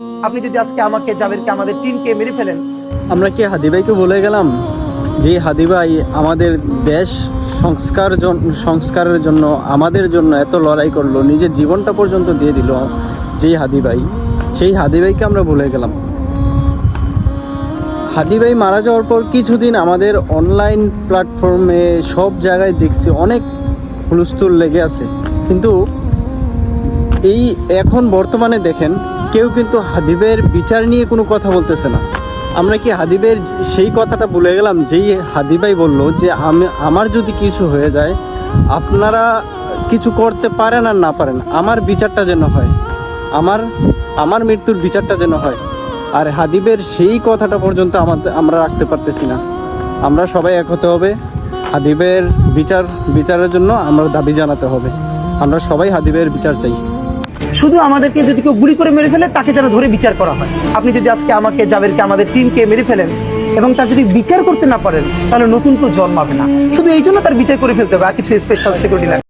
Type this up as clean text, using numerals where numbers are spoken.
আপনি যদি আজকে আমাকে, জাবেরকে, আমাদের টিমকে মেরে ফেলেন, আমরা কি হাদি ভাইকে ভুলে গেলাম? যে হাদি ভাই আমাদের দেশ সংস্কারের জন্য, আমাদের জন্য এত লড়াই করলো, নিজের জীবনটা পর্যন্ত দিয়ে দিল, যেই হাদি ভাই, সেই হাদি ভাইকে আমরা ভুলে গেলাম। হাদি ভাই মারা যাওয়ার পর কিছুদিন আমাদের অনলাইন প্ল্যাটফর্মে সব জায়গায় দেখছি অনেক হুলস্থুল লেগে আছে, কিন্তু এই এখন বর্তমানে দেখেন কেউ কিন্তু হাদিবের বিচার নিয়ে কোনো কথা বলতেছে না। আমরা কি হাদিবের সেই কথাটা ভুলে গেলাম, যেই হাদিবাই বলল যে আমার যদি কিছু হয়ে যায় আপনারা কিছু করতে পারেন আর না পারেন, আমার বিচারটা যেন হয়, আমার মৃত্যুর বিচারটা যেন হয়। আর হাদিবের সেই কথাটা পর্যন্ত আমরা রাখতে পারতেছি না। আমরা সবাই এক হতে হবে, হাদিবের বিচারের জন্য আমরা দাবি জানাতে হবে। আমরা সবাই হাদিবের বিচার চাই। শুধু আমাদেরকে যদি কেউ গুলি করে মেরে ফেলে তাকে যেন ধরে বিচার করা হয়। আপনি যদি আজকে আমাকে, জাবেরকে, আমাদের টিমকে মেরে ফেলেন এবং তার যদি বিচার করতে না পারেন, তাহলে নতুন কেউ জন্মাবে না। শুধু এই জন্য তার বিচার করে ফেলতে হবে, আর কিছু স্পেশাল সিকিউরিটি লাগে।